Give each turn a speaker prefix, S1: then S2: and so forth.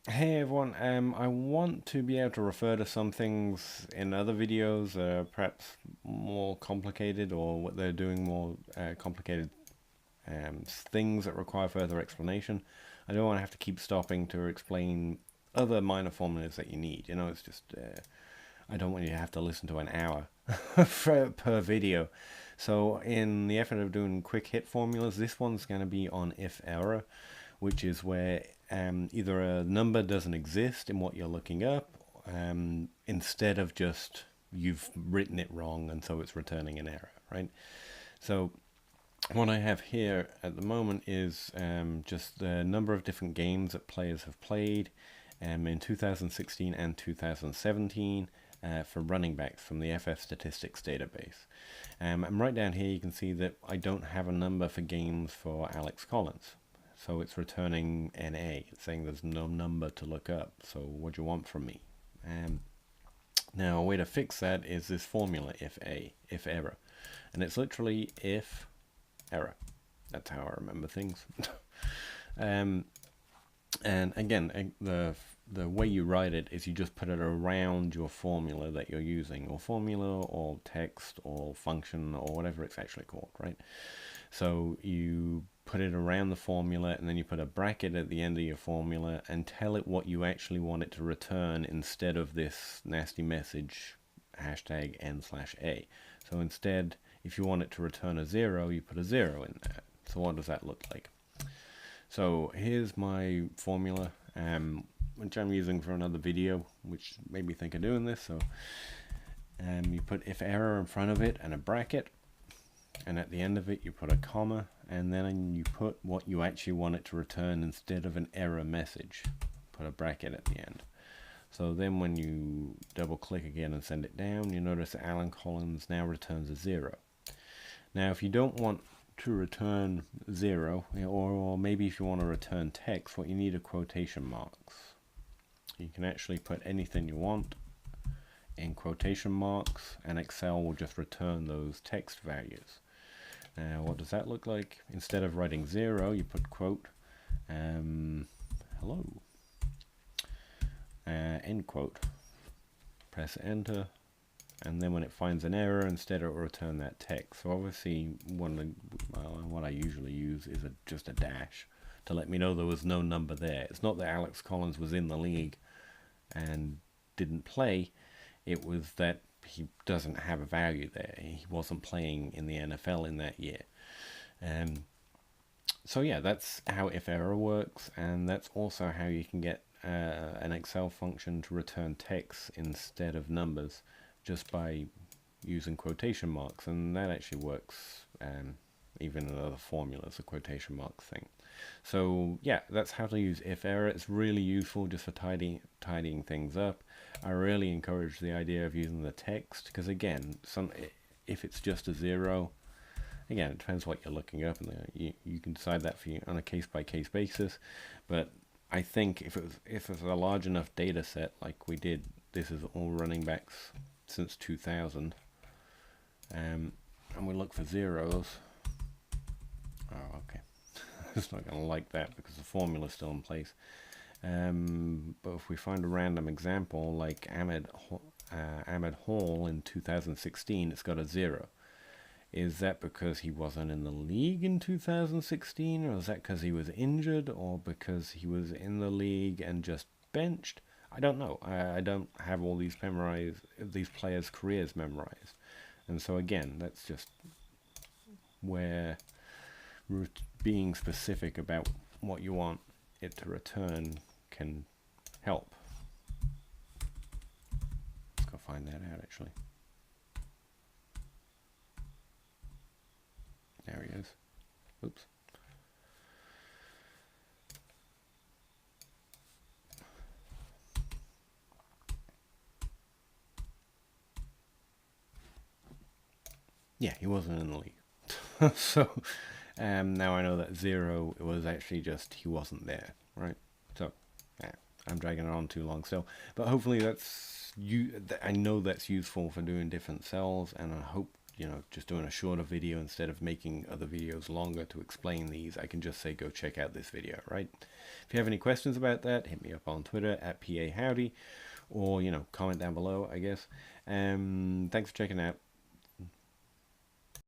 S1: Hey everyone, I want to be able to refer to some things in other videos, perhaps more complicated, or what they're doing more complicated things that require further explanation. I don't want to have to keep stopping to explain other minor formulas that you need. It's just, I don't want you to have to listen to an hour per video. So in the effort of doing quick hit formulas, this one's going to be on if error, which is where either a number doesn't exist in what you're looking up, instead of just you've written it wrong and so it's returning an error, right? So what I have here at the moment is just the number of different games that players have played in 2016 and 2017 for running backs from the FF Statistics database. And right down here you can see that I don't have a number for games for Alex Collins. So it's returning NA. It's saying there's no number to look up. So what do you want from me? Now a way to fix that is this formula if error. And it's literally if error. That's how I remember things. And again, the way you write it is you just put it around your formula that you're using, or formula, or text, or function, or whatever it's actually called, right? So you put it around the formula, and then you put a bracket at the end of your formula and tell it what you actually want it to return instead of this nasty message hashtag n/a. So instead, if you want it to return a 0, you put a 0 in there. So what does that look like? So here's my formula, which I'm using for another video, which made me think of doing this. So you put if error in front of it and a bracket, and at the end of it you put a comma, and then you put what you actually want it to return instead of an error message. Put a bracket at the end. So then when you double click again and send it down, you notice that Alan Collins now returns a 0. Now if you don't want to return 0, or maybe if you want to return text, what you need are quotation marks. You can actually put anything you want in quotation marks, and Excel will just return those text values. Now what does that look like? Instead of writing 0, you put quote, hello, end quote, press enter, and then when it finds an error, instead it will return that text. So obviously what I usually use is just a dash to let me know there was no number there. It's not that Alex Collins was in the league and didn't play, it was that he doesn't have a value there. He wasn't playing in the NFL in that year. So yeah, that's how if error works, and that's also how you can get an Excel function to return text instead of numbers just by using quotation marks, and that actually works even in other formulas, the quotation mark thing. So yeah, that's how to use if error. It's really useful just for tidying things up. I really encourage the idea of using the text, because again, if it's just a 0, again, it depends what you're looking up, and you can decide that for you on a case-by-case basis. But I think if it's a large enough data set like we did, this is all running backs since 2000, and we look for zeros. Oh, okay. It's not going to like that because the formula's still in place. But if we find a random example like Ahmed Hall in 2016, it's got a 0. Is that because he wasn't in the league in 2016, or is that because he was injured, or because he was in the league and just benched? I don't know. I don't have all these players' careers memorized. And so again, that's just where being specific about what you want it to return can help. Let's go find that out actually. There he is. Oops. Yeah, he wasn't in the league. So now I know that 0, it was actually just he wasn't there, right? So yeah, I'm dragging it on too long still, but hopefully I know that's useful for doing different cells, and I hope you know, just doing a shorter video instead of making other videos longer to explain these, I can just say go check out this video, right? If you have any questions about that, hit me up on Twitter at PAHowdy, or, you know, comment down below, I guess. Thanks for checking out.